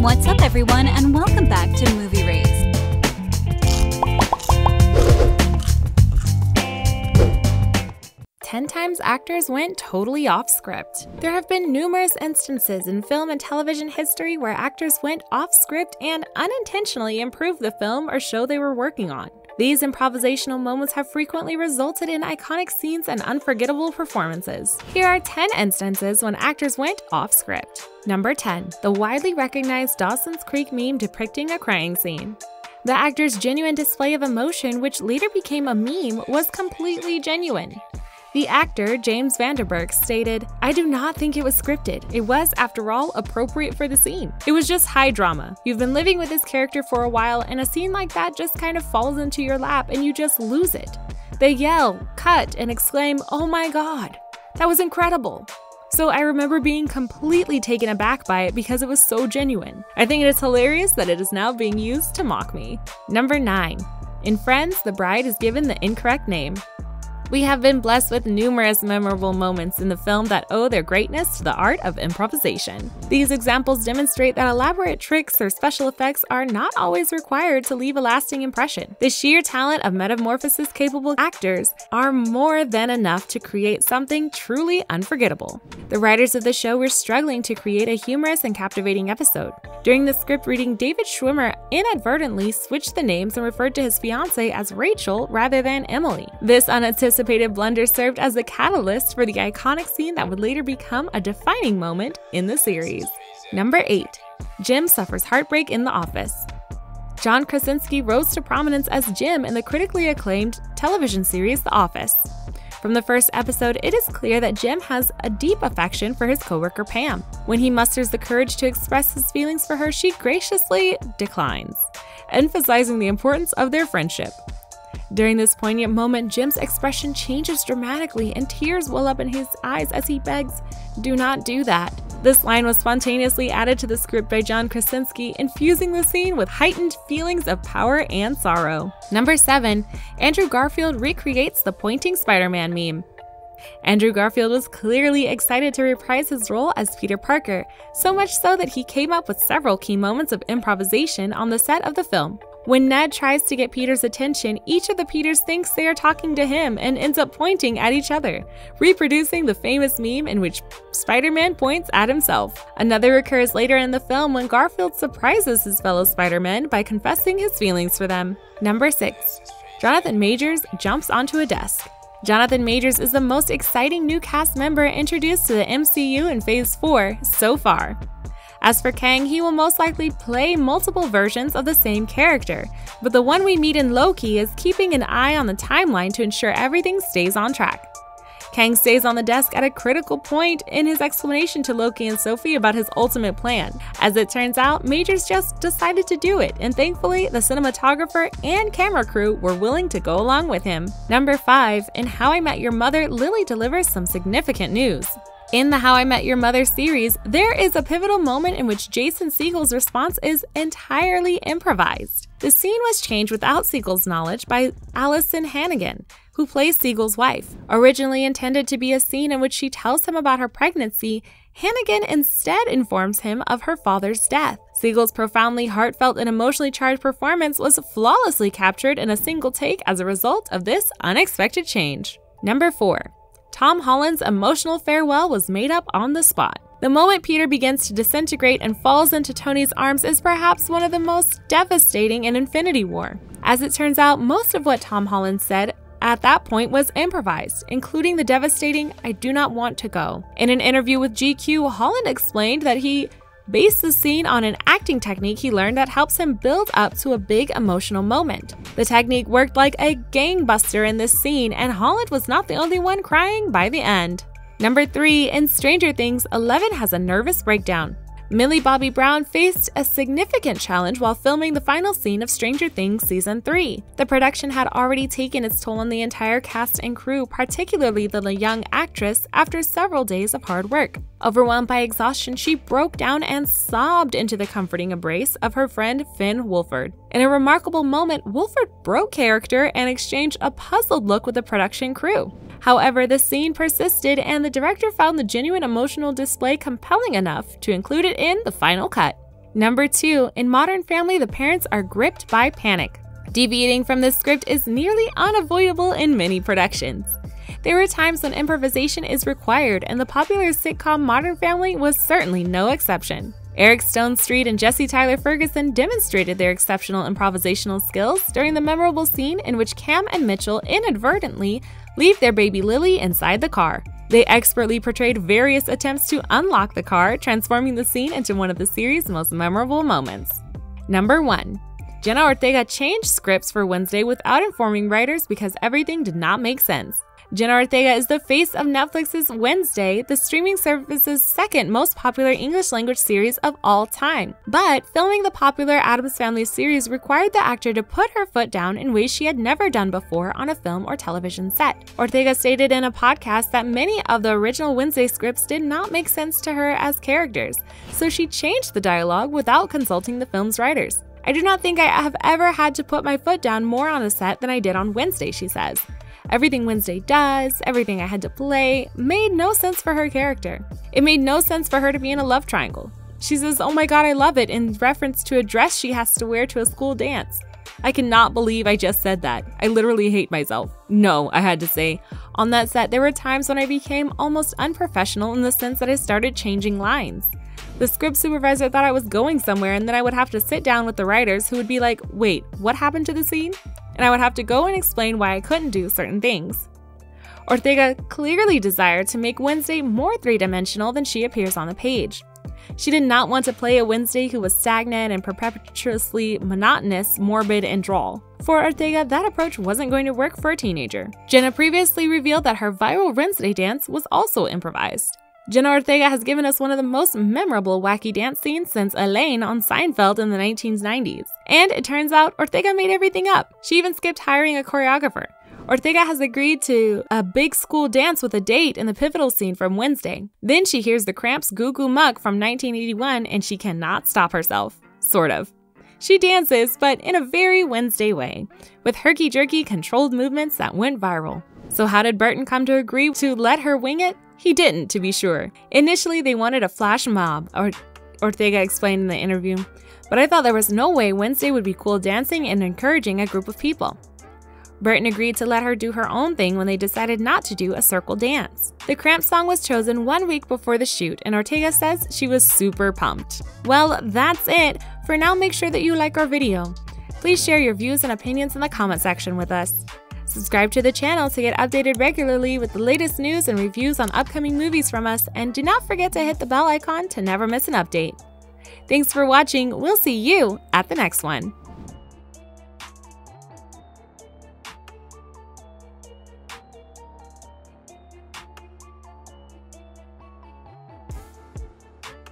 What's up, everyone, and welcome back to Movie Raised. Ten times actors went totally off script. There have been numerous instances in film and television history where actors went off script and unintentionally improved the film or show they were working on. These improvisational moments have frequently resulted in iconic scenes and unforgettable performances. Here are 10 instances when actors went off script. Number 10. The widely recognized Dawsons Creek meme depicting a crying scene. The actor's genuine display of emotion, which later became a meme, was completely genuine. The actor, James Vanderberg, stated, "I do not think it was scripted. It was, after all, appropriate for the scene. It was just high drama. You've been living with this character for a while, and a scene like that just kind of falls into your lap and you just lose it. They yell, cut, and exclaim, 'Oh my God, that was incredible.' So I remember being completely taken aback by it because it was so genuine. I think it is hilarious that it is now being used to mock me." Number 9. In Friends, the bride is given the incorrect name. We have been blessed with numerous memorable moments in the film that owe their greatness to the art of improvisation. These examples demonstrate that elaborate tricks or special effects are not always required to leave a lasting impression. The sheer talent of metamorphosis-capable actors are more than enough to create something truly unforgettable. The writers of the show were struggling to create a humorous and captivating episode. During the script reading, David Schwimmer inadvertently switched the names and referred to his fiancée as Rachel rather than Emily. This unanticipated blunder served as the catalyst for the iconic scene that would later become a defining moment in the series. Number 8. Jim suffers heartbreak in the office. John Krasinski rose to prominence as Jim in the critically acclaimed television series The Office. From the first episode, it is clear that Jim has a deep affection for his coworker Pam. When he musters the courage to express his feelings for her, she graciously declines, emphasizing the importance of their friendship. During this poignant moment, Jim's expression changes dramatically and tears well up in his eyes as he begs, "Do not do that." This line was spontaneously added to the script by John Krasinski, infusing the scene with heightened feelings of power and sorrow. Number 7. Andrew Garfield recreates the pointing Spider-Man meme. Andrew Garfield was clearly excited to reprise his role as Peter Parker, so much so that he came up with several key moments of improvisation on the set of the film. When Ned tries to get Peter's attention, each of the Peters thinks they are talking to him and ends up pointing at each other, reproducing the famous meme in which Spider-Man points at himself. Another occurs later in the film when Garfield surprises his fellow Spider-Men by confessing his feelings for them. Number 6. Jonathan Majors jumps onto a desk. Jonathan Majors is the most exciting new cast member introduced to the MCU in Phase 4 so far. As for Kang, he will most likely play multiple versions of the same character, but the one we meet in Loki is keeping an eye on the timeline to ensure everything stays on track. Kang stays on the desk at a critical point in his explanation to Loki and Sophie about his ultimate plan. As it turns out, Majors just decided to do it, and thankfully, the cinematographer and camera crew were willing to go along with him. Number 5. In How I Met Your Mother, Lily delivers some significant news. In the How I Met Your Mother series, there is a pivotal moment in which Jason Siegel's response is entirely improvised. The scene was changed without Siegel's knowledge by Allison Hannigan, who plays Siegel's wife. Originally intended to be a scene in which she tells him about her pregnancy, Hannigan instead informs him of her father's death. Siegel's profoundly heartfelt and emotionally charged performance was flawlessly captured in a single take as a result of this unexpected change. Number 4. Tom Holland's emotional farewell was made up on the spot. The moment Peter begins to disintegrate and falls into Tony's arms is perhaps one of the most devastating in Infinity War. As it turns out, most of what Tom Holland said at that point was improvised, including the devastating "I do not want to go." In an interview with GQ, Holland explained that he based the scene on an acting technique he learned that helps him build up to a big emotional moment. The technique worked like a gangbuster in this scene, and Holland was not the only one crying by the end. Number 3. In Stranger Things, Eleven has a nervous breakdown. Millie Bobby Brown faced a significant challenge while filming the final scene of Stranger Things Season 3. The production had already taken its toll on the entire cast and crew, particularly the young actress, after several days of hard work. Overwhelmed by exhaustion, she broke down and sobbed into the comforting embrace of her friend Finn Wolford. In a remarkable moment, Wolford broke character and exchanged a puzzled look with the production crew. However, the scene persisted, and the director found the genuine emotional display compelling enough to include it in the final cut. Number 2, in Modern Family, the parents are gripped by panic. Deviating from this script is nearly unavoidable in many productions. There are times when improvisation is required, and the popular sitcom Modern Family was certainly no exception. Eric Stone Street and Jesse Tyler Ferguson demonstrated their exceptional improvisational skills during the memorable scene in which Cam and Mitchell inadvertently leave their baby Lily inside the car. They expertly portrayed various attempts to unlock the car, transforming the scene into one of the series' most memorable moments. Number 1. Jenna Ortega changed scripts for Wednesday without informing writers because everything did not make sense. Jenna Ortega is the face of Netflix's Wednesday, the streaming service's second most popular English-language series of all time. But filming the popular Addams Family series required the actor to put her foot down in ways she had never done before on a film or television set. Ortega stated in a podcast that many of the original Wednesday scripts did not make sense to her as characters, so she changed the dialogue without consulting the film's writers. "I do not think I have ever had to put my foot down more on a set than I did on Wednesday," she says. Everything Wednesday does, everything I had to play, made no sense for her character. It made no sense for her to be in a love triangle. She says, "Oh my god, I love it," in reference to a dress she has to wear to a school dance. I cannot believe I just said that. I literally hate myself. No, I had to say. On that set, there were times when I became almost unprofessional in the sense that I started changing lines. The script supervisor thought I was going somewhere, and then I would have to sit down with the writers who would be like, "Wait, what happened to the scene?" And I would have to go and explain why I couldn't do certain things. Ortega clearly desired to make Wednesday more three-dimensional than she appears on the page. She did not want to play a Wednesday who was stagnant and perpetuously monotonous, morbid, and droll. For Ortega, that approach wasn't going to work for a teenager. Jenna previously revealed that her viral Wednesday dance was also improvised. Jenna Ortega has given us one of the most memorable wacky dance scenes since Elaine on Seinfeld in the 1990s. And it turns out Ortega made everything up. She even skipped hiring a choreographer. Ortega has agreed to a big school dance with a date in the pivotal scene from Wednesday. Then she hears the Cramps' Goo Goo Muck from 1981 and she cannot stop herself. Sort of. She dances, but in a very Wednesday way, with herky-jerky controlled movements that went viral. So how did Burton come to agree to let her wing it? He didn't, to be sure. Initially, they wanted a flash mob, Ortega explained in the interview, but I thought there was no way Wednesday would be cool dancing and encouraging a group of people. Burton agreed to let her do her own thing when they decided not to do a circle dance. The Cramp song was chosen 1 week before the shoot, and Ortega says she was super pumped. Well, that's it. For now, make sure that you like our video. Please share your views and opinions in the comment section with us. Subscribe to the channel to get updated regularly with the latest news and reviews on upcoming movies from us, and do not forget to hit the bell icon to never miss an update. Thanks for watching. We'll see you at the next one.